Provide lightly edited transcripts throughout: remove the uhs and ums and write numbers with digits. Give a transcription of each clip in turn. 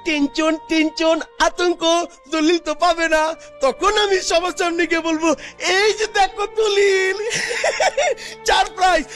Tension tension আতঙ্ক, দলিল তো পাবে না। তখন আমি সবার সামনে গিয়ে বলবো, এই যে দেখো দলিল, চার প্রাইজ।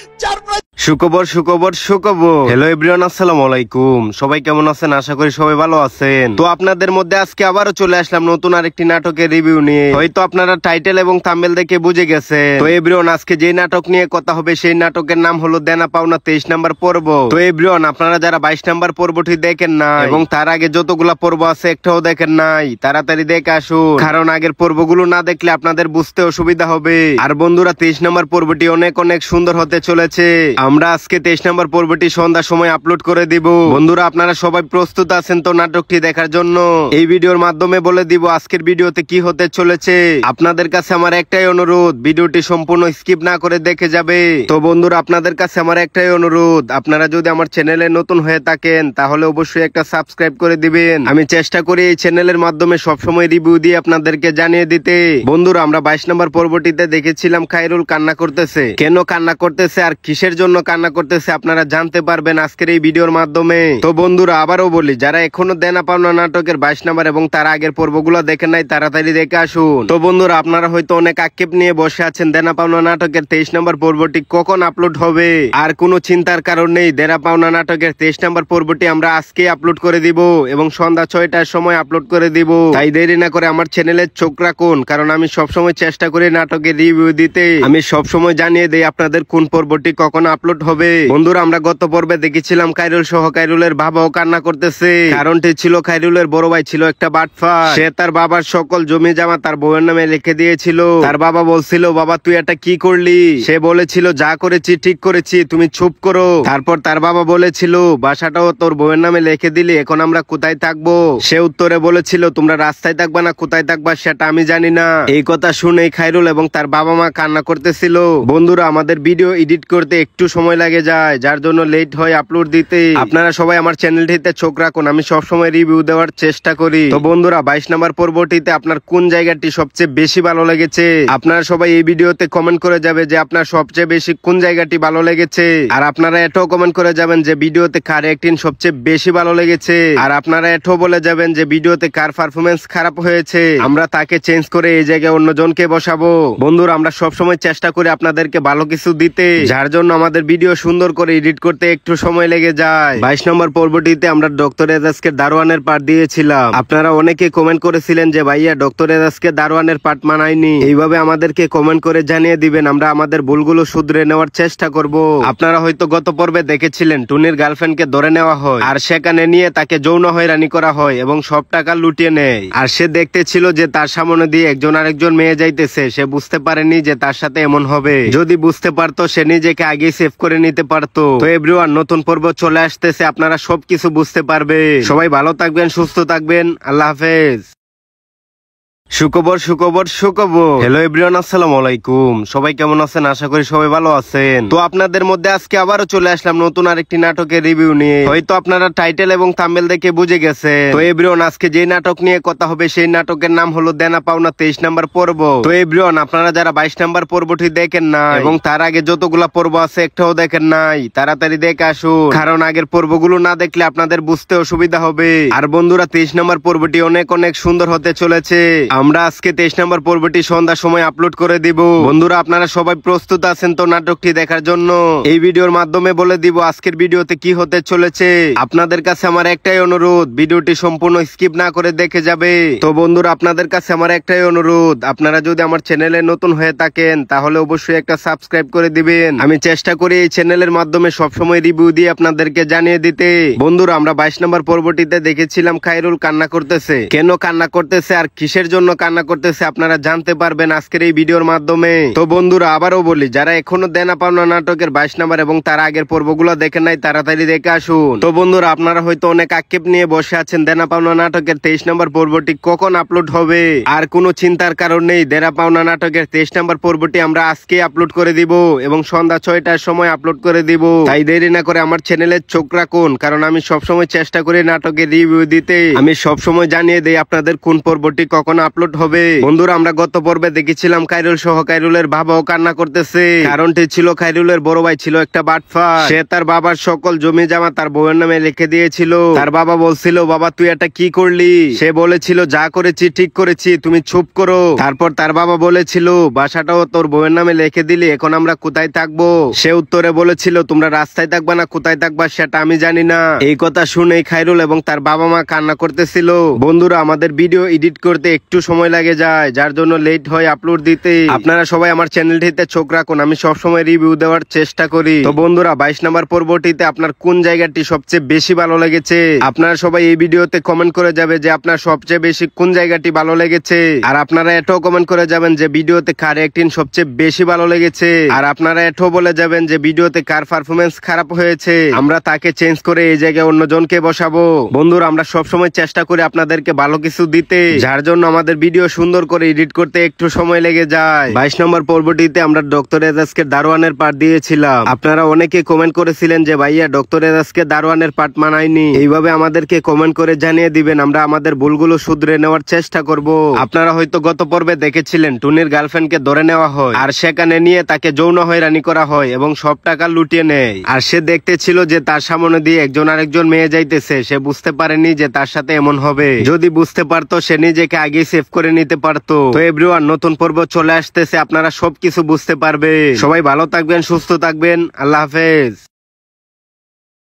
সুখবর সুখবর সুখবর। হ্যালো এভরিওয়ান, আসসালামু আলাইকুম। সবাই কেমন আছেন? আশা করি সবাই ভালো আছেন। তো আপনাদের মধ্যে আজকে আবারও চলে আসলাম নতুন আরেকটি নাটকের রিভিউ নিয়ে। হয়তো আপনারা টাইটেল এবং থাম্বনেল দেখে বুঝে গেছেন। তো এভরিওয়ান, আজকে যে নাটক নিয়ে কথা হবে সেই নাটকের নাম হলো দেনা পাওনা 23 নাম্বার পর্ব। তো এভরিওয়ান, আপনারা যারা 22 নাম্বার পর্বটি দেখেন না এবং তার আগে যতগুলা পর্ব আছে একটাও দেখেন নাই, তাড়াতাড়ি দেখে আসুন, কারণ আগের পর্বগুলো না দেখলে আপনাদের বুঝতে অসুবিধা হবে। আর বন্ধুরা, 23 নাম্বার পর্বটি অনেক অনেক সুন্দর হতে চলেছে। আমরা আজকে 23 নম্বর পর্বটি সন্ধ্যার সময় আপলোড করে দিব। বন্ধুরা, আপনারা সবাই প্রস্তুত আছেন তো নাটকটি দেখার জন্য? এই ভিডিওর মাধ্যমে বলে দিব আজকের ভিডিওতে কি হতে চলেছে। আপনাদের কাছে আমার একটাই অনুরোধ, ভিডিওটি সম্পূর্ণ স্কিপ না করে দেখে যাবে। তো বন্ধুরা, আপনাদের কাছে আমার একটাই অনুরোধ, আপনারা যদি আমার চ্যানেলে নতুন হয়ে থাকেন তাহলে অবশ্যই একটা সাবস্ক্রাইব করে দিবেন। আমি চেষ্টা করি এই চ্যানেলের মাধ্যমে সবসময় রিভিউ দিয়ে আপনাদেরকে জানিয়ে দিতে। বন্ধুরা, আমরা 22 নম্বর পর্বটিতে দেখেছিলাম খায়রুল কান্না করতেছে। কেন কান্না করতেছে আর কিসের জন্য কান্না করতেছে আপনারা জানতে পারবেন আজকের এই ভিডিওর মাধ্যমে। তো বন্ধুরা, আবারও বলি, যারা এখনো দেনা পাওনা নাটকের 22 নাম্বার এবং তার আগের পর্বগুলো দেখেন নাই, তাড়াতাড়ি দেখে আসুন। তো বন্ধুরা, আপনারা হয়তো অনেক আক্ষেপ নিয়ে বসে আছেন দেনা পাওনা নাটকের 23 নম্বর পর্বটি কখন আপলোড হবে। আর কোনো চিন্তার কারণ নেই, দেনা পাওনা নাটকের 23 নম্বর পর্বটি আমরা আজকে আপলোড করে দিব এবং সন্ধ্যা 6টার সময় আপলোড করে দিব। তাই দেরি না করে আমার চ্যানেলে চোখ রাখুন, কারণ আমি সবসময় চেষ্টা করি নাটকের রিভিউ দিতে। আমি সবসময় জানিয়ে দেই আপনাদের কোন পর্বটি কখন আপলোড হবে। বন্ধুরা, আমরা গত পর্বে দেখেছিলাম খায়রুল সহ খায়রুলের বাবাও কান্না করতেছে। কারণটি ছিল খায়রুলের বড় ভাই ছিল একটা বাটফার। সে তার বাবার সকল জমি জমা তার বউয়ের নামে লিখে দিয়েছিল। তার বাবা বলছিল, বাবা তুই এটা কি করলি? সে বলেছিল, যা করেছি ঠিক করেছি, তুমি চুপ করো। তারপর তার বাবা বলেছিল, বাসাটাও তোর বউয়ের নামে লিখে দিলি, এখন আমরা কোথায় থাকবো? সে উত্তরে বলেছিল, তোমরা রাস্তায় থাকবা না কোথায় থাকবা সেটা আমি জানি না। এই কথা শুনে খায়রুল এবং তার বাবা মা কান্না করতেছিল। বন্ধুরা, আমাদের ভিডিও এডিট করতে একটু সময় লাগে যায়, যার জন্য লেট হয় আপলোড দিতে। আপনারা সবাই আমার চ্যানেলটিতে চোখ রাখুন, আমি সবসময় রিভিউ দেওয়ার চেষ্টা করি। তো বন্ধুরা, 22 নম্বর পর্বটিতে আপনার কোন জায়গাটি সবচেয়ে বেশি ভালো লেগেছে? আপনারা সবাই এই ভিডিওতে কমেন্ট করে যাবে যে আপনার সবচেয়ে বেশি কোন জায়গাটি ভালো লেগেছে। আর আপনারা এটাও কমেন্ট করে যাবেন যে ভিডিওতে কার অ্যাক্টিং সবচেয়ে বেশি ভালো লেগেছে। আর আপনারা এটাও বলে যাবেন যে ভিডিওতে কার পারফরমেন্স খারাপ হয়েছে, আমরা তাকে চেঞ্জ করে এই জায়গায় অন্যজনকে বসাবো। বন্ধুরা, আমরা সবসময় চেষ্টা করি আপনাদেরকে ভালো কিছু দিতে, যার জন্য আমাদের ভিডিও সুন্দর করে এডিট করতে একটু সময় লেগে যায়। 22 নম্বর পর্বটিতে আমরা ডক্টর এজাজকে দারোয়ানের পার্ট দিয়েছিলাম। আপনারা অনেকে কমেন্ট করেছিলেন যে ভাইয়া ডক্টর এজাজকে দারোয়ানের পার্ট মানায়নি। এইভাবে আমাদেরকে কমেন্ট করে জানিয়ে দিবেন, আমরা আমাদের ভুলগুলো শুধরে নেওয়ার চেষ্টা করব। আপনারা হয়তো গত পর্বে দেখেছিলেন টুনির গার্লফ্রেন্ডকে ধরে নেওয়া হয় আর সেখানে নিয়ে তাকে যৌন হয়রানি করা হয় এবং সব টাকা লুটিয়ে নেয়। আর সে দেখতে ছিল যে তার সামনে দিয়ে একজন আরেকজন মেয়ে যাইতেছে। সে বুঝতে পারেনি যে তার সাথে এমন হবে। যদি বুঝতে পারতো সে নিজেকে আগে সেভ করে নিতে পারতো। তো এভরিওয়ান, নতুন পর্ব চলে আসতেছে, আপনারা সবকিছু বুঝতে পারবে। সবাই ভালো থাকবেন, সুস্থ থাকবেন, আল্লাহ হাফেজ। সুখবর সুখবর সুখবর। হ্যালো এভরিওয়ান, আসসালামু আলাইকুম। সবাই কেমন আছেন? আশা করি সবাই ভালো আছেন। তো আপনাদের মধ্যে আজকে আবারও চলে আসলাম নতুন আরেকটি নাটকের রিভিউ নিয়ে। হয়তো আপনারা টাইটেল এবং থাম্বনেল দেখে বুঝে গেছেন। তো এভরিওয়ান, আজকে যে নাটক নিয়ে কথা হবে সেই নাটকের নাম হলো দেনা পাওনা 23 নাম্বার পর্ব। তো এভরিওয়ান, আপনারা যারা 22 নাম্বার পর্বটি দেখেন না এবং তার আগে যতগুলা পর্ব আছে একটাও দেখেন নাই, তাড়াতাড়ি দেখে আসুন, কারণ আগের পর্বগুলো না দেখলে আপনাদের বুঝতে অসুবিধা হবে। আর বন্ধুরা, 23 নাম্বার পর্বটি অনেক অনেক সুন্দর হতে চলেছে। আমরা আজকে 23 নম্বর পর্বটি সন্ধ্যার সময় আপলোড করে দিব। বন্ধুরা, আপনারা সবাই প্রস্তুত আছেন তো নাটকটি দেখার জন্য? এই ভিডিওর মাধ্যমে বলে দিব আজকের ভিডিওতে কি হতে চলেছে। আপনাদের কাছে আমার একটাই অনুরোধ, ভিডিওটি সম্পূর্ণ স্কিপ না করে দেখে যাবে। তো বন্ধুরা, আপনাদের কাছে আমার একটাই অনুরোধ, আপনারা যদি আমার চ্যানেলে নতুন হয়ে থাকেন তাহলে অবশ্যই একটা সাবস্ক্রাইব করে দিবেন। আমি চেষ্টা করি এই চ্যানেলের মাধ্যমে সবসময় রিভিউ দিয়ে আপনাদেরকে জানিয়ে দিতে। বন্ধুরা, আমরা 22 নম্বর পর্বটিতে দেখেছিলাম খায়রুল কান্না করতেছে। কেন কান্না করতেছে আর কিসের জন্য কান্না করতেছে আপনারা জানতে পারবেন আজকের এই ভিডিওর মাধ্যমে। তো বন্ধুরা, আবারও বলি, যারা এখনো দেনা পাওনা নাটকের 22 নাম্বার এবং তার আগের পর্বগুলো দেখেন নাই, তাড়াতাড়ি দেখে আসুন। তো বন্ধুরা, আপনারা হয়তো অনেক আক্ষেপ নিয়ে বসে আছেন দেনা পাওনা নাটকের 23 নম্বর পর্বটি কখন আপলোড হবে। আর কোনো চিন্তার কারণ নেই, দেনা পাওনা নাটকের 23 নম্বর পর্বটি আমরা আজকে আপলোড করে দিব এবং সন্ধ্যা 6টার সময় আপলোড করে দিব। তাই দেরি না করে আমার চ্যানেলে চোখ রাখুন, কারণ আমি সবসময় চেষ্টা করি নাটকের রিভিউ দিতে। আমি সবসময় জানিয়ে দেই আপনাদের কোন পর্বটি কখন আপলোড আপলোড হবে। বন্ধুরা আমরা গত পর্বে দেখেছিলাম খায়রুল সহ খায়রুলের বাবাও কান্না করতেছে। কারণটি ছিল খায়রুলের বড় ভাই ছিল একটা বাটফার। সে তার বাবার সকল জমি জমা তার বউয়ের নামে লিখে দিয়েছিল। তার বাবা বলছিল, বাবা তুই এটা কি করলি? সে বলেছিল, যা করেছি ঠিক করেছি, তুমি চুপ করো। তারপর তার বাবা বলেছিল, বাসাটাও তোর বউয়ের নামে লিখে দিলি, এখন আমরা কোথায় থাকবো? সে উত্তরে বলেছিল, তোমরা রাস্তায় থাকবা না কোথায় থাকবা সেটা আমি জানি না। এই কথা শুনে খায়রুল এবং তার বাবা মা কান্না করতেছিল। বন্ধুরা আমাদের ভিডিও এডিট করতে একটু সময় লাগে যায়, যার জন্য লেট হয় আপলোড দিতে। আপনারা সবাই আমার চ্যানেলটিতে চোখ রাখুন, আমি সবসময় রিভিউ দেওয়ার চেষ্টা করি। তো বন্ধুরা 22 নম্বর পর্বটিতে আপনার কোন জায়গাটি সবচেয়ে বেশি ভালো লেগেছে? আপনারা সবাই এই ভিডিওতে কমেন্ট করে যাবে যে আপনার সবচেয়ে বেশি কোন জায়গাটি ভালো লেগেছে। আর আপনারা এটাও কমেন্ট করে যাবেন যে ভিডিওতে কার অ্যাক্টিং সবচেয়ে বেশি ভালো লেগেছে। আর আপনারা এটাও বলে যাবেন যে ভিডিওতে কার পারফরমেন্স খারাপ হয়েছে, আমরা তাকে চেঞ্জ করে এই জায়গায় অন্যজনকে বসাবো। বন্ধুরা আমরা সবসময় চেষ্টা করি আপনাদেরকে ভালো কিছু দিতে, যার জন্য আমাদের ভিডিও সুন্দর করে এডিট করতে একটু সময় লেগে যায়। 22 নম্বর পর্বটিতে আমরা ডক্টর এজাজকে দারোয়ানের পার্ট দিয়েছিলাম। আপনারা অনেকে কমেন্ট করেছিলেন যে ভাইয়া ডক্টর এজাজকে দারোয়ানের পার্ট মানায়নি। এইভাবে আমাদেরকে কমেন্ট করে জানিয়ে দিবেন, আমরা আমাদের ভুলগুলো শুধরে নেওয়ার চেষ্টা করব। আপনারা হয়তো গত পর্বে দেখেছিলেন টুনির গার্লফ্রেন্ডকে ধরে নেওয়া হয় আর সেখানে নিয়ে তাকে যৌন হয়রানি করা হয় এবং সব টাকা লুটিয়ে নেয়। আর সে দেখতে ছিল যে তার সামনে দিয়ে একজন আরেকজন মেয়ে যাইতেছে, সে বুঝতে পারেনি যে তার সাথে এমন হবে। যদি বুঝতে পারতো সে নিজেকে আগে সেভ করে নিতে পারতো। তো এভরিওয়ান নতুন পর্ব চলে আসতেছে, আপনারা সবকিছু বুঝতে পারবে। সবাই ভালো থাকবেন, সুস্থ থাকবেন, আল্লাহ হাফেজ।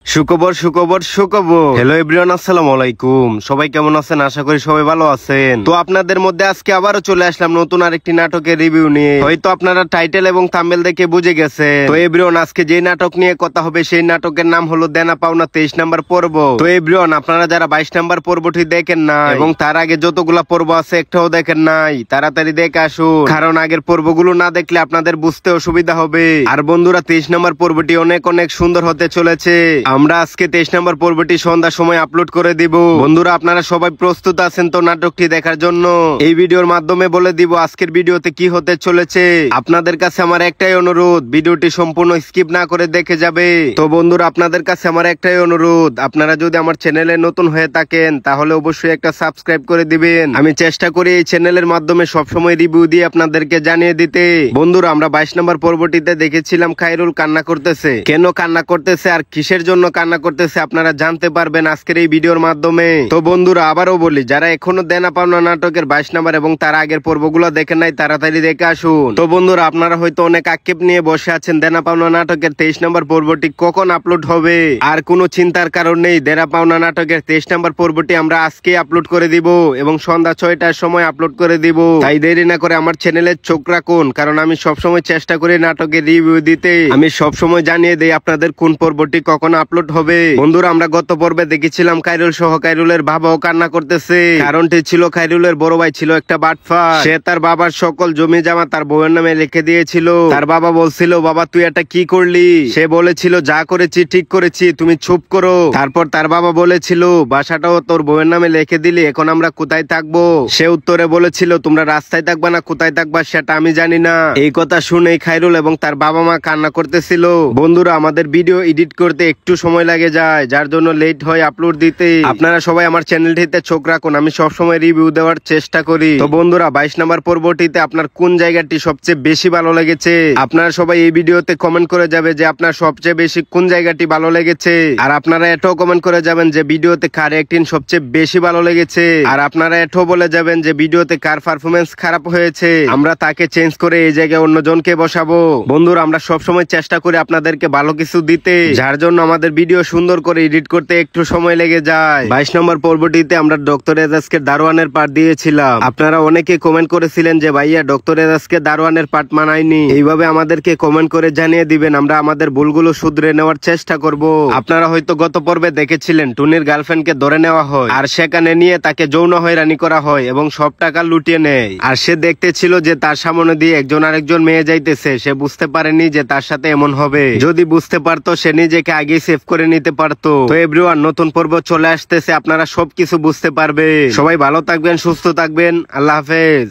সুখবর সুখবর সুখবর। হ্যালো এভরিওয়ান, আসসালামু আলাইকুম। সবাই কেমন আছেন? আশা করি সবাই ভালো আছেন। তো আপনাদের মধ্যে আজকে আবারও চলে আসলাম নতুন আরেকটি নাটকের রিভিউ নিয়ে। হয়তো আপনারা টাইটেল এবং থাম্বনেল দেখে বুঝে গেছেন। তো এভরিওয়ান আজকে যে নাটক নিয়ে কথা হবে সেই নাটকের নাম হলো দেনা পাওনা 23 নম্বর পর্ব। তো এভরিওয়ান আপনারা যারা 22 নম্বর পর্বটি দেখেন না এবং তার আগে যতগুলা পর্ব আছে একটাও দেখেন নাই, তাড়াতাড়ি দেখে আসুন, কারণ আগের পর্বগুলো না দেখলে আপনাদের বুঝতে অসুবিধা হবে। আর বন্ধুরা 23 নম্বর পর্বটি অনেক অনেক সুন্দর হতে চলেছে। আমরা আজকে 23 নম্বর পর্বটি সন্ধ্যার সময় আপলোড করে দিব। বন্ধুরা আপনারা সবাই প্রস্তুত আছেন তো নাটকটি দেখার জন্য? এই ভিডিওর মাধ্যমে বলে দিব আজকের ভিডিওতে কি হতে চলেছে। আপনাদের কাছে আমার একটাই অনুরোধ, ভিডিওটি সম্পূর্ণ স্কিপ না করে দেখে যাবে। তো বন্ধুরা আপনাদের কাছে আমার একটাই অনুরোধ, আপনারা যদি আমার চ্যানেলে নতুন হয়ে থাকেন তাহলে অবশ্যই একটা সাবস্ক্রাইব করে দিবেন। আমি চেষ্টা করি এই চ্যানেলের মাধ্যমে সবসময় রিভিউ দিয়ে আপনাদেরকে জানিয়ে দিতে। বন্ধুরা আমরা 22 নম্বর পর্বটিতে দেখেছিলাম খায়রুল কান্না করতেছে। কেন কান্না করতেছে আর কিসের জন্য কান্না করতেছে আপনারা জানতে পারবেন আজকের এই ভিডিওর মাধ্যমে। তো বন্ধুরা আবারও বলি, যারা এখনো দেনা পাওনা নাটকের 22 নম্বর এবং তার আগের পর্বগুলো দেখেন নাই তাড়াতাড়ি দেখে আসুন। তো বন্ধুরা আপনারা হয়তো অনেক আক্ষেপ নিয়ে বসে আছেন দেনা পাওনা নাটকের 23 নম্বর পর্বটি কখন আপলোড হবে। আর কোনো চিন্তার কারণ নেই, দেনা পাওনা নাটকের 23 নম্বর পর্বটি আমরা আজকে আপলোড করে দিব এবং সন্ধ্যা 6টার সময় আপলোড করে দিব। তাই দেরি না করে আমার চ্যানেলে চোখ রাখুন, কারণ আমি সবসময় চেষ্টা করি নাটকের রিভিউ দিতে। আমি সবসময় জানিয়ে দেই আপনাদের কোন পর্বটি কখন আপলোড হবে। বন্ধুরা আমরা গত পর্বে দেখেছিলাম খায়রুল সহ খায়রুলের বাবাও কান্না করতেছে। কারণটি ছিল খায়রুলের বড় ভাই ছিল একটা বাটফার। সে তার বাবার সকল জমি জমা তার বউয়ের নামে লিখে দিয়েছিল। তার বাবা বলছিল, বাবা তুই এটা কি করলি? সে বলেছিল, যা করেছি ঠিক করেছি, তুমি চুপ করো। তারপর তার বাবা বলেছিল, বাসাটাও তোর বউয়ের নামে লিখে দিলি, এখন আমরা কোথায় থাকবো? সে উত্তরে বলেছিল, তোমরা রাস্তায় থাকবা না কোথায় থাকবা সেটা আমি জানি না। এই কথা শুনে খায়রুল এবং তার বাবা মা কান্না করতেছিল। বন্ধুরা আমাদের ভিডিও এডিট করতে একটু সময় লাগে যায়, যার জন্য লেট হয় আপলোড দিতে। আপনারা সবাই আমার চ্যানেলটিতে চোখ রাখুন, আমি সবসময় রিভিউ দেওয়ার চেষ্টা করি। তো বন্ধুরা 22 নম্বর পর্বটিতে আপনার কোন জায়গাটি সবচেয়ে বেশি ভালো লেগেছে? আপনারা সবাই এই ভিডিওতে কমেন্ট করে যাবে যে আপনার সবচেয়ে বেশি কোন জায়গাটি ভালো লেগেছে। আর আপনারা এটাও কমেন্ট করে যাবেন যে ভিডিওতে কার অ্যাক্টিং সবচেয়ে বেশি ভালো লেগেছে। আর আপনারা এটাও বলে যাবেন যে ভিডিওতে কার পারফরমেন্স খারাপ হয়েছে, আমরা তাকে চেঞ্জ করে এই জায়গায় অন্যজনকে বসাবো। বন্ধুরা আমরা সবসময় চেষ্টা করি আপনাদেরকে ভালো কিছু দিতে, যার জন্য আমাদের ভিডিও সুন্দর করে এডিট করতে একটু সময় লেগে যায়। 22 নম্বর পর্বটিতে আমরা ডক্টর এজাজকে দারোয়ানের পার্ট দিয়েছিলাম। আপনারা অনেকে কমেন্ট করেছিলেন যে ভাইয়া ডক্টর এজাজকে দারোয়ানের পার্ট মানায়নি। এইভাবে আমাদেরকে কমেন্ট করে জানিয়ে দিবেন, আমরা আমাদের ভুলগুলো শুধরে নেওয়ার চেষ্টা করব। আপনারা হয়তো গত পর্বে দেখেছিলেন টুনির গার্লফ্রেন্ডকে ধরে নেওয়া হয় আর সেখানে নিয়ে তাকে যৌন হয়রানি করা হয় এবং সব টাকা লুটিয়ে নেয়। আর সে দেখতে ছিল যে তার সামনে দিয়ে একজন আরেকজন মেয়ে যাইতেছে, সে বুঝতে পারেনি যে তার সাথে এমন হবে। যদি বুঝতে পারতো সে নিজেকে আগে সেভ করে নিতে পারতো। তো এভরিওয়ান নতুন পর্ব চলে আসতেছে, আপনারা সবকিছু বুঝতে পারবে। সবাই ভালো থাকবেন, সুস্থ থাকবেন, আল্লাহ হাফেজ।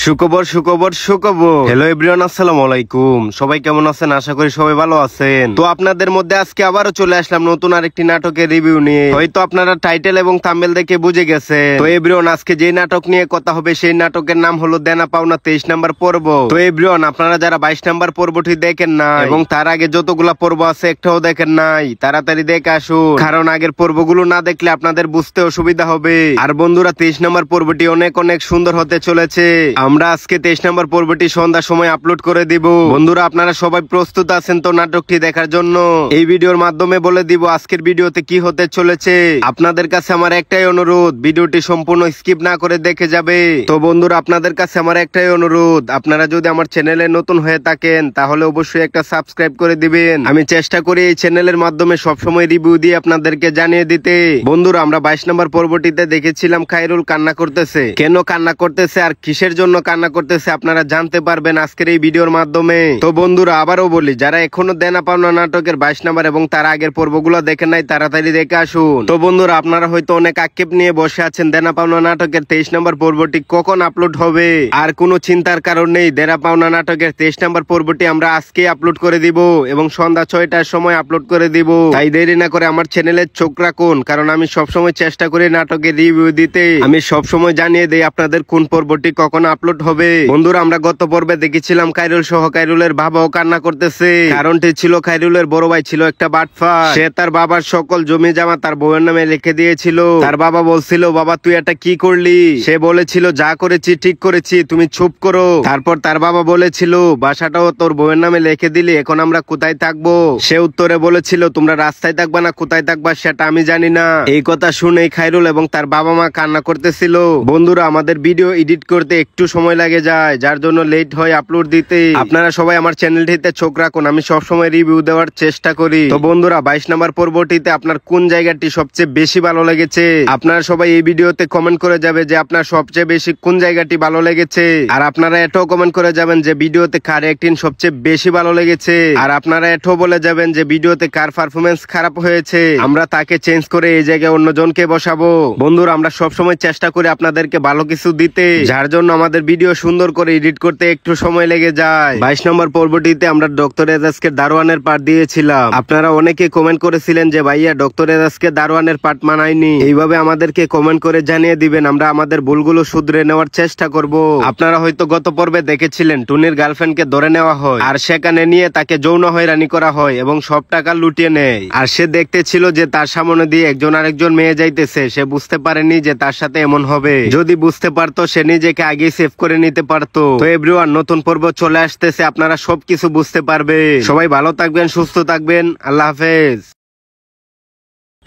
সুখবর সুখবর সুখবর। হ্যালো এভরিওয়ান, আসসালামু আলাইকুম। সবাই কেমন আছেন? আশা করি সবাই ভালো আছেন। তো আপনাদের মধ্যে আজকে আবারও চলে আসলাম নতুন আরেকটি নাটকের রিভিউ নিয়ে। হয়তো আপনারা টাইটেল এবং থাম্বনেল দেখে বুঝে গেছেন। তো এভরিওয়ান, আজকে যে নাটক নিয়ে কথা হবে সেই নাটকের নাম হলো দেনা পাওনা 23 নাম্বার পর্ব। তো এভরিওয়ান, আপনারা যারা 22 নাম্বার পর্বটি দেখেন নাই এবং তার আগে যতগুলা পর্ব আছে একটাও দেখেন নাই, তাড়াতাড়ি দেখে আসুন, কারণ আগের পর্বগুলো না দেখলে আপনাদের বুঝতে অসুবিধা হবে। আর বন্ধুরা, 23 নাম্বার পর্বটি অনেক অনেক সুন্দর হতে চলেছে। আমরা আজকে 23 নম্বর পর্বটি সন্ধ্যার সময় আপলোড করে দিব। বন্ধুরা, আপনারা সবাই প্রস্তুত আছেন তো নাটকটি দেখার জন্য? এই ভিডিওর মাধ্যমে বলে দিব আজকের ভিডিওতে কি হতে চলেছে। আপনাদের কাছে আমার একটাই অনুরোধ, ভিডিওটি সম্পূর্ণ স্কিপ না করে দেখে যাবে। তো বন্ধুরা, আপনাদের কাছে আমার একটাই অনুরোধ, আপনারা যদি আমার চ্যানেলে নতুন হয়ে থাকেন তাহলে অবশ্যই একটা সাবস্ক্রাইব করে দিবেন। আমি চেষ্টা করি এই চ্যানেলের মাধ্যমে সবসময় রিভিউ দিয়ে আপনাদেরকে জানিয়ে দিতে। বন্ধুরা, আমরা 22 নম্বর পর্বটিতে দেখেছিলাম খায়রুল কান্না করতেছে। কেন কান্না করতেছে আর কিসের জন্য কান্না করতেছে আপনারা জানতে পারবেন আজকের এই ভিডিওর মাধ্যমে। তো বন্ধুরা, আবারও বলি, যারা এখনো দেনা পাওনা নাটকের 22 নাম্বার এবং তার আগের পর্বগুলো দেখেন নাই, তাড়াতাড়ি দেখে আসুন। তো বন্ধুরা, আপনারা হয়তো অনেক আক্ষেপ নিয়ে বসে আছেন দেনা পাওনা নাটকের 23 নম্বর পর্বটি কখন আপলোড হবে। আর কোনো চিন্তার কারণ নেই, দেনা পাওনা নাটকের 23 নম্বর পর্বটি আমরা আজকে আপলোড করে দিব এবং সন্ধ্যা 6টার সময় আপলোড করে দিব। তাই দেরি না করে আমার চ্যানেলে চোখ রাখুন, কারণ আমি সবসময় চেষ্টা করি নাটকের রিভিউ দিতে। আমি সবসময় জানিয়ে দেই আপনাদের কোন পর্বটি কখন আপলোড হবে। বন্ধুরা, আমরা গত পর্বে দেখেছিলাম খায়রুল সহ খায়রুলের বাবাও কান্না করতেছে। কারণটি ছিল খায়রুলের বড় ভাই ছিল একটা বাটফার। সে তার বাবার সকল জমি জমা তার বউয়ের নামে লিখে দিয়েছিল। তার বাবা বলছিল, বাবা তুই এটা কি করলি? সে বলেছিল, যা করেছি ঠিক করেছি, তুমি চুপ করো। তারপর তার বাবা বলেছিল, বাসাটাও তোর বউয়ের নামে লিখে দিলি, এখন আমরা কোথায় থাকবো? সে উত্তরে বলেছিল, তোমরা রাস্তায় থাকবা না কোথায় থাকবা সেটা আমি জানি না। এই কথা শুনে খায়রুল এবং তার বাবা মা কান্না করতেছিল। বন্ধুরা, আমাদের ভিডিও এডিট করতে একটু সময় লাগে যায়, যার জন্য লেট হয় আপলোড দিতে। আপনারা সবাই আমার চ্যানেলটিতে চোখ রাখুন, আমি সবসময় রিভিউ দেওয়ার চেষ্টা করি। তো বন্ধুরা, 22 নম্বর পর্বটিতে আপনার কোন জায়গাটি সবচেয়ে বেশি ভালো লেগেছে? আপনারা সবাই এই ভিডিওতে কমেন্ট করে যাবে যে আপনার সবচেয়ে বেশি কোন জায়গাটি ভালো লেগেছে। আর আপনারা এটাও কমেন্ট করে যাবেন যে ভিডিওতে কার অ্যাক্টিং সবচেয়ে বেশি ভালো লেগেছে। আর আপনারা এটাও বলে যাবেন যে ভিডিওতে কার পারফরমেন্স খারাপ হয়েছে, আমরা তাকে চেঞ্জ করে এই জায়গায় অন্যজনকে বসাবো। বন্ধুরা, আমরা সবসময় চেষ্টা করি আপনাদেরকে ভালো কিছু দিতে, যার জন্য আমাদের ভিডিও সুন্দর করে এডিট করতে একটু সময় লেগে যায়। 22 নম্বর পর্বটিতে আমরা ডক্টর এজাজকে দারোয়ানের পার্ট দিয়েছিলাম। আপনারা অনেকে কমেন্ট করেছিলেন যে ভাইয়া ডক্টর এজাজকে দারোয়ানের পার্ট মানায়নি। এইভাবে আমাদেরকে কমেন্ট করে জানিয়ে দিবেন, আমরা আমাদের ভুলগুলো শুধরে নেওয়ার চেষ্টা করব। আপনারা হয়তো গত পর্বে দেখেছিলেন টুনির গার্লফ্রেন্ডকে ধরে নেওয়া হয় আর সেখানে নিয়ে তাকে যৌন হয়রানি করা হয় এবং সব টাকা লুটিয়ে নেয়। আর সে দেখতে ছিল যে তার সামনে দিয়ে একজন আরেকজন মেয়ে যাইতেছে, সে বুঝতে পারেনি যে তার সাথে এমন হবে। যদি বুঝতে পারতো সে নিজেকে আগে সেভ করে নিতে পারতো। তো এভরিওয়ান, নতুন পর্ব চলে আসতেছে, আপনারা সবকিছু বুঝতে পারবে। সবাই ভালো থাকবেন, সুস্থ থাকবেন, আল্লাহ হাফেজ।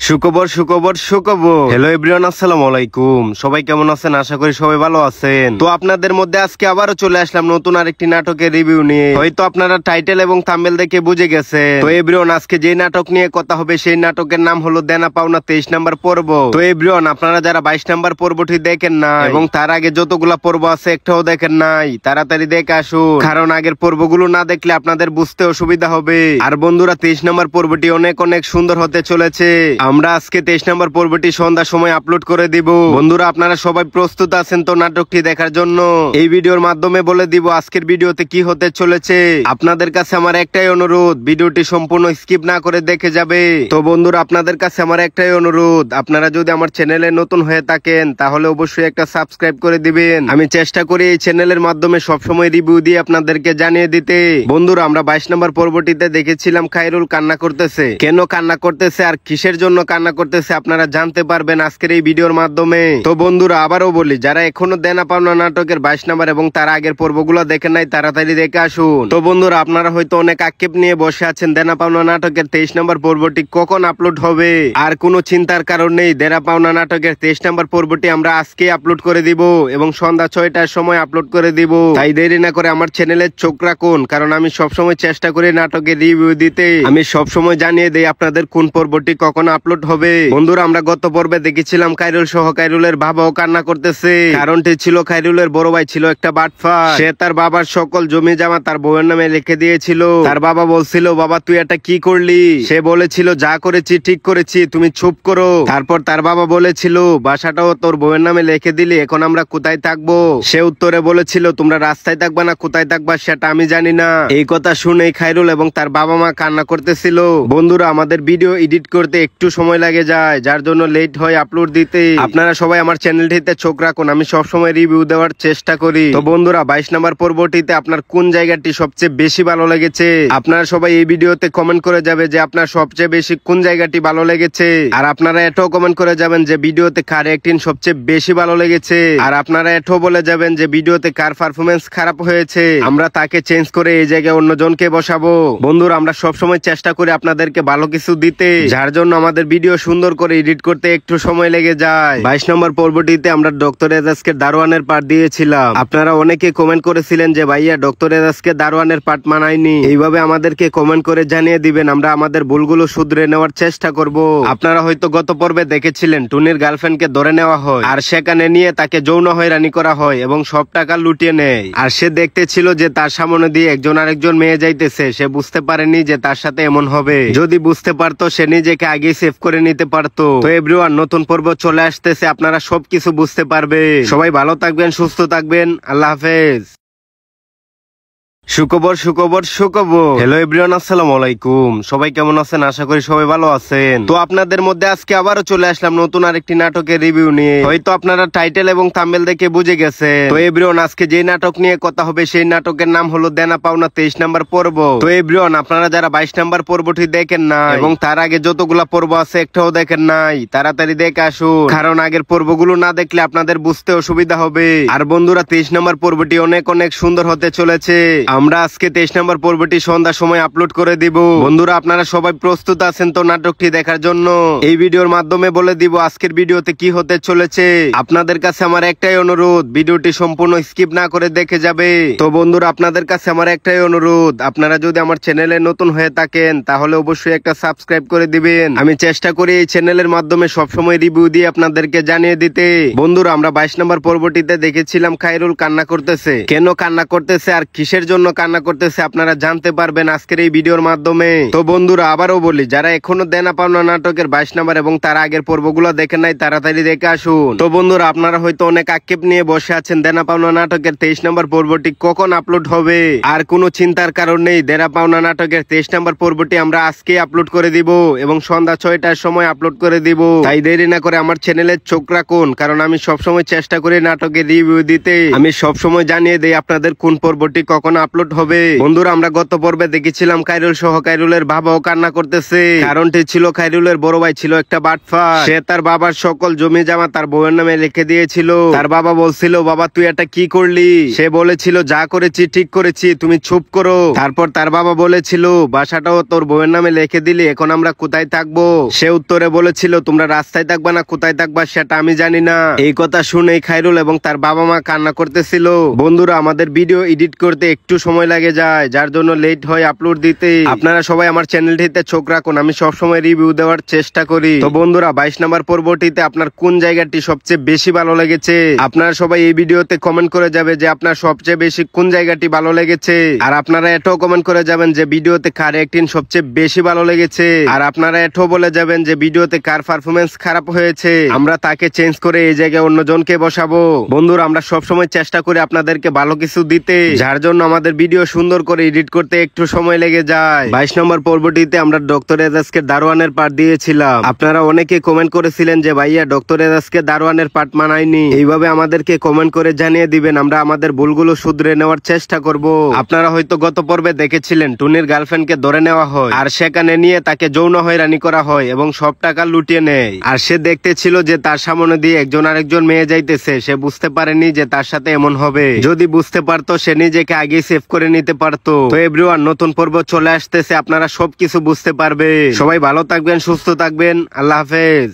সুখবর সুখবর সুখবর। হ্যালো এভরিওয়ান, আসসালামু আলাইকুম। সবাই কেমন আছেন? আশা করি সবাই ভালো আছেন। তো আপনাদের মধ্যে আজকে আবারও চলে আসলাম নতুন আরেকটি নাটকের রিভিউ নিয়ে। হয়তো আপনারা টাইটেল এবং থাম্বনেল দেখে বুঝে গেছেন। তো এভরিওয়ান, আজকে যে নাটক নিয়ে কথা হবে সেই নাটকের নাম হলো দেনা পাওনা 23 নাম্বার পর্ব। তো এভরিওয়ান, আপনারা যারা 22 নাম্বার পর্বটি দেখেন নাই এবং তার আগে যতগুলা পর্ব আছে একটাও দেখেন নাই, তাড়াতাড়ি দেখে আসুন, কারণ আগের পর্বগুলো না দেখলে আপনাদের বুঝতে অসুবিধা হবে। আর বন্ধুরা, 23 নাম্বার পর্বটি অনেক অনেক সুন্দর হতে চলেছে। আমরা আজকে 23 নম্বর পর্বটি সন্ধ্যার সময় আপলোড করে দিব। বন্ধুরা, আপনারা সবাই প্রস্তুত আছেন তো নাটকটি দেখার জন্য? এই ভিডিওর মাধ্যমে বলে দিব আজকের ভিডিওতে কি হতে চলেছে। আপনাদের কাছে আমার একটাই অনুরোধ, ভিডিওটি সম্পূর্ণ স্কিপ না করে দেখে যাবে। তো বন্ধুরা, আপনাদের কাছে আমার একটাই অনুরোধ, আপনারা যদি আমার চ্যানেলে নতুন হয়ে থাকেন তাহলে অবশ্যই একটা সাবস্ক্রাইব করে দিবেন। আমি চেষ্টা করি এই চ্যানেলের মাধ্যমে সবসময় রিভিউ দিয়ে আপনাদেরকে জানিয়ে দিতে। বন্ধুরা, আমরা 22 নম্বর পর্বটিতে দেখেছিলাম খায়রুল কান্না করতেছে। কেন কান্না করতেছে আর কিসের জন্য কান্না করতেছে আপনারা জানতে পারবেন আজকের এই ভিডিওর মাধ্যমে। তো বন্ধুরা, আবারও বলি, যারা এখনো দেনা পাওনা নাটকের 22 নাম্বার এবং তার আগের পর্বগুলো দেখেন নাই, তাড়াতাড়ি দেখে আসুন। তো বন্ধুরা, আপনারা হয়তো অনেক আক্ষেপ নিয়ে বসে আছেন দেনা পাওনা নাটকের 23 নম্বর পর্বটি কখন আপলোড হবে। আর কোনো চিন্তার কারণ নেই, দেনা পাওনা নাটকের 23 নম্বর পর্বটি আমরা আজকে আপলোড করে দিব এবং সন্ধ্যা 6টার সময় আপলোড করে দিব। তাই দেরি না করে আমার চ্যানেলে চোখ রাখুন, কারণ আমি সবসময় চেষ্টা করি নাটকের রিভিউ দিতে। আমি সবসময় জানিয়ে দেই আপনাদের কোন পর্বটি কখন আপলোড হবে। বন্ধুরা আমরা গত পর্বে দেখেছিলাম খায়রুল সহ খায়রুলের বাবাও কান্না করতেছে। কারণটি ছিল খায়রুলের বড় ভাই ছিল একটা বাটফার। সে তার বাবার সকল জমি জমা তার বউয়ের নামে লিখে দিয়েছিল। তার বাবা বলছিল, বাবা তুই এটা কি করলি? সে বলেছিল, যা করেছি ঠিক করেছি, তুমি চুপ করো। তারপর তার বাবা বলেছিল, বাসাটাও তোর বউয়ের নামে লিখে দিলি, এখন আমরা কোথায় থাকবো? সে উত্তরে বলেছিল, তোমরা রাস্তায় থাকবা না কোথায় থাকবা সেটা আমি জানি না। এই কথা শুনে খায়রুল এবং তার বাবা মা কান্না করতেছিল। বন্ধুরা আমাদের ভিডিও এডিট করতে একটু সময় লাগে যায়, যার জন্য লেট হয় আপলোড দিতে। আপনারা সবাই আমার চ্যানেলটিতে চোখ রাখুন, আমি সবসময় রিভিউ দেওয়ার চেষ্টা করি। তো বন্ধুরা 22 নম্বর পর্বটিতে আপনার কোন জায়গাটি সবচেয়ে বেশি ভালো লেগেছে? আপনারা সবাই এই ভিডিওতে কমেন্ট করে যাবে যে আপনার সবচেয়ে বেশি কোন জায়গাটি ভালো লেগেছে। আর আপনারা এটাও কমেন্ট করে যাবেন যে ভিডিওতে কার অ্যাক্টিং সবচেয়ে বেশি ভালো লেগেছে। আর আপনারা এটাও বলে যাবেন যে ভিডিওতে কার পারফরমেন্স খারাপ হয়েছে, আমরা তাকে চেঞ্জ করে এই জায়গায় অন্যজনকে বসাবো। বন্ধুরা আমরা সবসময় চেষ্টা করি আপনাদেরকে ভালো কিছু দিতে, যার জন্য আমাদের ভিডিও সুন্দর করে এডিট করতে একটু সময় লেগে যায়। 22 নম্বর পর্বটিতে আমরা ডক্টর এজাজকে দারোয়ানের পার্ট দিয়েছিলাম। আপনারা অনেকে কমেন্ট করেছিলেন যে ভাইয়া ডক্টর এজাজকে দারোয়ানের পার্ট মানায়নি। এইভাবে আমাদেরকে কমেন্ট করে জানিয়ে দিবেন, আমরা আমাদের ভুলগুলো শুধরে নেওয়ার চেষ্টা করব। আপনারা হয়তো গত পর্বে দেখেছিলেন টুনির গার্লফ্রেন্ডকে ধরে নেওয়া হয় আর সেখানে নিয়ে তাকে যৌন হয়রানি করা হয় এবং সব টাকা লুটিয়ে নেয়। আর সে দেখতে ছিল যে তার সামনে দিয়ে একজন আরেকজন মেয়ে যাইতেছে। সে বুঝতে পারেনি যে তার সাথে এমন হবে। যদি বুঝতে পারতো সে নিজেকে আগে সেভ করে নিতে পারতো। তো এভরিওয়ান নতুন পর্ব চলে আসতেছে, আপনারা সবকিছু বুঝতে পারবে। সবাই ভালো থাকবেন, সুস্থ থাকবেন, আল্লাহ হাফেজ। সুখবর সুখবর সুখবর। হ্যালো এভরিওয়ান, আসসালামু আলাইকুম। সবাই কেমন আছেন? আশা করি সবাই ভালো আছেন। তো আপনাদের মধ্যে আজকে আবারও চলে আসলাম নতুন আরেকটি নাটকের রিভিউ নিয়ে। হয়তো আপনারা টাইটেল এবং থাম্বনেল দেখে বুঝে গেছেন। তো এভরিওয়ান আজকে যে নাটক নিয়ে কথা হবে সেই নাটকের নাম হলো দেনা পাওনা 23 নম্বর পর্ব। তো এভরিওয়ান আপনারা যারা 22 নম্বর পর্বটি দেখেন না এবং তার আগে যতগুলা পর্ব আছে একটাও দেখেন নাই, তাড়াতাড়ি দেখে আসুন, কারণ আগের পর্বগুলো না দেখলে আপনাদের বুঝতে অসুবিধা হবে। আর বন্ধুরা 23 নম্বর পর্বটি অনেক অনেক সুন্দর হতে চলেছে। আমরা আজকে 23 নম্বর পর্বটি সন্ধ্যার সময় আপলোড করে দিব। বন্ধুরা আপনারা সবাই প্রস্তুত আছেন তো নাটকটি দেখার জন্য? এই ভিডিওর মাধ্যমে বলে দিব আজকের ভিডিওতে কি হতে চলেছে। আপনাদের কাছে আমার একটাই অনুরোধ, ভিডিওটি সম্পূর্ণ স্কিপ না করে দেখে যাবে। তো বন্ধুরা আপনাদের কাছে আমার একটাই অনুরোধ, আপনারা যদি আমার চ্যানেলে নতুন হয়ে থাকেন তাহলে অবশ্যই একটা সাবস্ক্রাইব করে দিবেন। আমি চেষ্টা করি এই চ্যানেলের মাধ্যমে সবসময় রিভিউ দিয়ে আপনাদেরকে জানিয়ে দিতে। বন্ধুরা আমরা 22 নম্বর পর্বটিতে দেখেছিলাম খায়রুল কান্না করতেছে। কেন কান্না করতেছে আর কিসের জন্য কান্না করতেছে আপনারা জানতে পারবেন আজকের এই ভিডিওর মাধ্যমে। তো বন্ধুরা আবারও বলি, যারা এখনো দেনা পাওনা নাটকের 22 নম্বর এবং তার আগের পর্বগুলো দেখেন নাই তাড়াতাড়ি দেখে আসুন। তো বন্ধুরা আপনারা হয়তো অনেক আক্ষেপ নিয়ে বসে আছেন দেনা পাওনা নাটকের 23 নম্বর পর্বটি কখন আপলোড হবে। আর কোনো চিন্তার কারণ নেই, দেনা পাওনা নাটকের 23 নম্বর পর্বটি আমরা আজকে আপলোড করে দিব এবং সন্ধ্যা 6টার সময় আপলোড করে দিব। তাই দেরি না করে আমার চ্যানেলে চোখ রাখুন, কারণ আমি সবসময় চেষ্টা করি নাটকের রিভিউ দিতে। আমি সবসময় জানিয়ে দেই আপনাদের কোন পর্বটি কখন আপলোড হবে। বন্ধুরা আমরা গত পর্বে দেখেছিলাম খায়রুল সহ খায়রুলের বাবাও কান্না করতেছে। কারণটি ছিল খায়রুলের বড় ভাই ছিল একটা বাটফার। সে তার বাবার সকল জমি জমা তার বউয়ের নামে লিখে দিয়েছিল। তার বাবা বলছিল, বাবা তুই এটা কি করলি? সে বলেছিল, যা করেছি ঠিক করেছি, তুমি চুপ করো। তারপর তার বাবা বলেছিল, বাসাটাও তোর বউয়ের নামে লিখে দিলি, এখন আমরা কোথায় থাকবো? সে উত্তরে বলেছিল, তোমরা রাস্তায় থাকবা না কোথায় থাকবা সেটা আমি জানি না। এই কথা শুনে খায়রুল এবং তার বাবা মা কান্না করতেছিল। বন্ধুরা আমাদের ভিডিও এডিট করতে একটু সময় লাগে যায়, যার জন্য লেট হয় আপলোড দিতে। আপনারা সবাই আমার চ্যানেলটিতে চোখ রাখুন, আমি সবসময় রিভিউ দেওয়ার চেষ্টা করি। তো বন্ধুরা 22 নম্বর পর্বটিতে আপনার কোন জায়গাটি সবচেয়ে বেশি ভালো লেগেছে? আপনারা সবাই এই ভিডিওতে কমেন্ট করে যাবে যে আপনার সবচেয়ে বেশি কোন জায়গাটি ভালো লেগেছে। আর আপনারা এটাও কমেন্ট করে যাবেন যে ভিডিওতে কার অ্যাক্টিং সবচেয়ে বেশি ভালো লেগেছে। আর আপনারা এটাও বলে যাবেন যে ভিডিওতে কার পারফরমেন্স খারাপ হয়েছে, আমরা তাকে চেঞ্জ করে এই জায়গায় অন্যজনকে বসাবো। বন্ধুরা আমরা সবসময় চেষ্টা করি আপনাদেরকে ভালো কিছু দিতে, যার জন্য আমাদের ভিডিও সুন্দর করে এডিট করতে একটু সময় লেগে যায়। 22 নম্বর পর্বটিতে আমরা ডক্টর এজাজকে দারোয়ানের পার্ট দিয়েছিলাম। আপনারা অনেকে কমেন্ট করেছিলেন যে ভাইয়া ডক্টর এজাজকে দারোয়ানের পার্ট মানায়নি। এইভাবে আমাদেরকে কমেন্ট করে জানিয়ে দিবেন, আমরা আমাদের ভুলগুলো শুধরে নেওয়ার চেষ্টা করব। আপনারা হয়তো গত পর্বে দেখেছিলেন টুনির গার্লফ্রেন্ডকে ধরে নেওয়া হয় আর সেখানে নিয়ে তাকে যৌন হয়রানি করা হয় এবং সব টাকা লুটিয়ে নেয়। আর সে দেখতে ছিল যে তার সামনে দিয়ে একজন আরেকজন মেয়ে যাইতেছে। সে বুঝতে পারেনি যে তার সাথে এমন হবে। যদি বুঝতে পারতো সে নিজেকে আগে সেভ করে নিতে পারতো। তো এভরিওয়ান নতুন পর্ব চলে আসতেছে, আপনারা সবকিছু বুঝতে পারবে। সবাই ভালো থাকবেন, সুস্থ থাকবেন, আল্লাহ হাফেজ।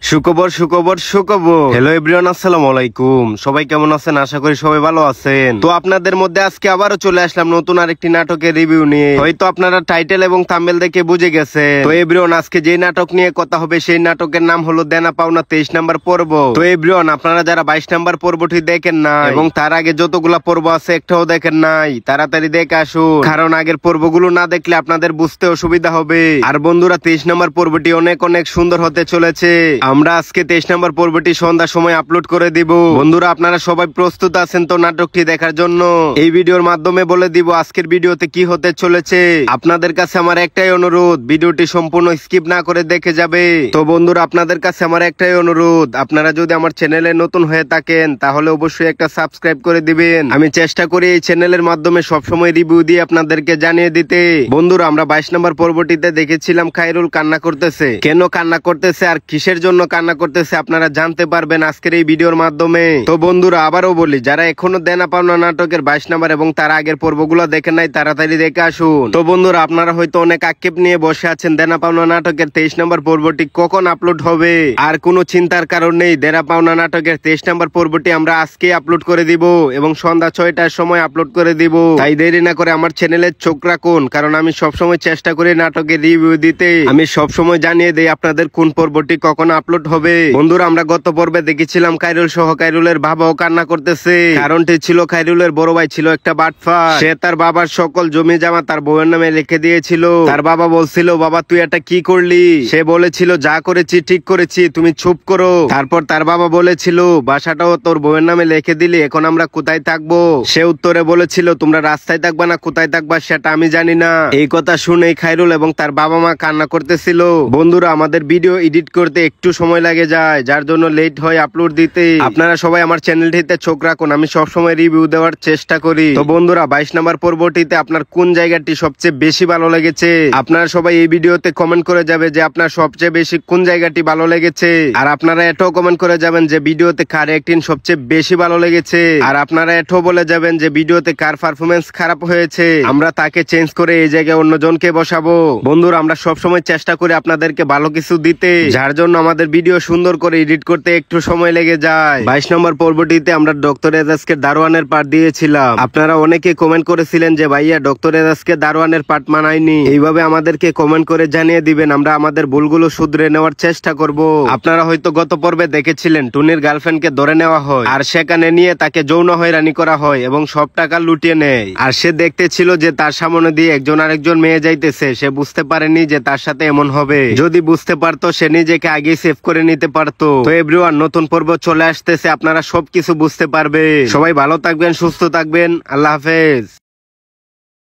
সুখবর সুখবর সুখবর। হ্যালো এভরিওয়ান, আসসালামু আলাইকুম। সবাই কেমন আছেন? আশা করি সবাই ভালো আছেন। তো আপনাদের মধ্যে আজকে আবারও চলে আসলাম নতুন আরেকটি নাটকের রিভিউ নিয়ে। হয়তো আপনারা টাইটেল এবং থাম্বনেল দেখে বুঝে গেছেন। তো এভরিওয়ান, আজকে যে নাটক নিয়ে কথা হবে সেই নাটকের নাম হলো দেনা পাওনা 23 নাম্বার পর্ব। তো এভরিওয়ান, আপনারা যারা 22 নাম্বার পর্বটি দেখেন না এবং তার আগে যতগুলা পর্ব আছে একটাও দেখেন নাই, তাড়াতাড়ি দেখে আসুন, কারণ আগের পর্বগুলো না দেখলে আপনাদের বুঝতে অসুবিধা হবে। আর বন্ধুরা, 23 নাম্বার পর্বটি অনেক অনেক সুন্দর হতে চলেছে। আমরা আজকে 23 নাম্বার পর্বটি সন্ধ্যার সময় আপলোড করে দিব। বন্ধুরা, আপনারা সবাই প্রস্তুত আছেন তো নাটকটি দেখার জন্য? এই ভিডিওর মাধ্যমে বলে দিব আজকের ভিডিওতে কি হতে চলেছে। আপনাদের কাছে আমার একটাই অনুরোধ, ভিডিওটি সম্পূর্ণ স্কিপ না করে দেখে যাবে। তো বন্ধুরা, আপনাদের কাছে আমার একটাই অনুরোধ, আপনারা যদি আমার চ্যানেলে নতুন হয়ে থাকেন তাহলে অবশ্যই একটা সাবস্ক্রাইব করে দিবেন। আমি চেষ্টা করি এই চ্যানেলের মাধ্যমে সবসময় রিভিউ দিয়ে আপনাদেরকে জানিয়ে দিতে। বন্ধুরা, আমরা 22 নাম্বার পর্বটিতে দেখেছিলাম খায়রুল কান্না করতেছে। কেন কান্না করতেছে আর কিসের জন্য কান্না করতেছে আপনারা জানতে পারবেন আজকের এই ভিডিওর মাধ্যমে। তো বন্ধুরা, আবারও বলি, যারা এখনো দেনা পাওনা নাটকের 22 নাম্বার এবং তার আগের পর্বগুলো দেখেন নাই তাড়াতাড়ি দেখে আসুন। তো বন্ধুরা, আপনারা হয়তো অনেক আক্ষেপ নিয়ে বসে আছেন দেনা পাওনা নাটকের 23 নাম্বার পর্বটি কখন আপলোড হবে। আর কোনো চিন্তার কারণ নেই, দেনা পাওনা নাটকের 23 নাম্বার পর্বটি আমরা আজকে আপলোড করে দিব এবং সন্ধ্যা 6টার সময় আপলোড করে দিব। তাই দেরি না করে আমার চ্যানেলে চোখ রাখুন, কারণ আমি সবসময় চেষ্টা করি নাটকের রিভিউ দিতে। আমি সবসময় জানিয়ে দেই আপনাদের কোন পর্বটি কখন আপলোড হবে। বন্ধুরা, আমরা গত পর্বে দেখেছিলাম খায়রুল সহ খায়রুলের বাবাও কান্না করতেছে। কারণটি ছিল খায়রুলের বড় ভাই ছিল একটা বাটফার। সে তার বাবার সকল জমি জমা তার বউয়ের নামে লিখে দিয়েছিল। তার বাবা বলছিল, বাবা তুই এটা কি করলি? সে বলেছিল, যা করেছি ঠিক করেছি, তুমি চুপ করো। তারপর তার বাবা বলেছিল, বাসাটাও তোর বউয়ের নামে লিখে দিলি, এখন আমরা কোথায় থাকবো? সে উত্তরে বলেছিল, তোমরা রাস্তায় থাকবা না কোথায় থাকবা সেটা আমি জানি না। এই কথা শুনে খায়রুল এবং তার বাবা মা কান্না করতেছিল। বন্ধুরা, আমাদের ভিডিও এডিট করতে একটু সময় লাগে যায়, যার জন্য লেট হয় আপলোড দিতে। আপনারা সবাই আমার চ্যানেলটিতে চোখ রাখুন, আমি সবসময় রিভিউ দেওয়ার চেষ্টা করি। তো বন্ধুরা, 22 নাম্বার পর্বটিতে আপনার কোন জায়গাটি সবচেয়ে বেশি ভালো লেগেছে? আপনারা সবাই এই ভিডিওতে কমেন্ট করে যাবে যে আপনার সবচেয়ে বেশি কোন জায়গাটি ভালো লেগেছে। আর আপনারা এটাও কমেন্ট করে যাবেন যে ভিডিওতে কার অ্যাক্টিং সবচেয়ে বেশি ভালো লেগেছে। আর আপনারা এটাও বলে যাবেন যে ভিডিওতে কার পারফরমেন্স খারাপ হয়েছে, আমরা তাকে চেঞ্জ করে এই জায়গায় অন্যজনকে বসাবো। বন্ধুরা, আমরা সবসময় চেষ্টা করি আপনাদেরকে ভালো কিছু দিতে, যার জন্য আমাদের ভিডিও সুন্দর করে এডিট করতে একটু সময় লেগে যায়। 22 নম্বর পর্বটিতে আমরা ডক্টর এজাজকে দারোয়ানের পার্ট দিয়েছিলাম। আপনারা অনেকে কমেন্ট করেছিলেন যে ভাইয়া ডক্টর এজাজকে দারোয়ানের পার্ট মানায়নি। এইভাবে আমাদেরকে কমেন্ট করে জানিয়ে দিবেন, আমরা আমাদের ভুলগুলো শুধরে নেওয়ার চেষ্টা করব। আপনারা হয়তো গত পর্বে দেখেছিলেন টুনির গার্লফ্রেন্ডকে ধরে নেওয়া হয় আর সেখানে নিয়ে তাকে যৌন হয়রানি করা হয় এবং সব টাকা লুটিয়ে নেয়। আর সে দেখতে ছিল যে তার সামনে দিয়ে একজন আরেকজন মেয়ে যাইতেছে, সে বুঝতে পারেনি যে তার সাথে এমন হবে। যদি বুঝতে পারতো সে নিজেকে আগে সেভ করে নিতে পারতো। তো এভরিওয়ান, নতুন পর্ব চলে আসতেছে, আপনারা সবকিছু বুঝতে পারবে। সবাই ভালো থাকবেন, সুস্থ থাকবেন, আল্লাহ হাফেজ।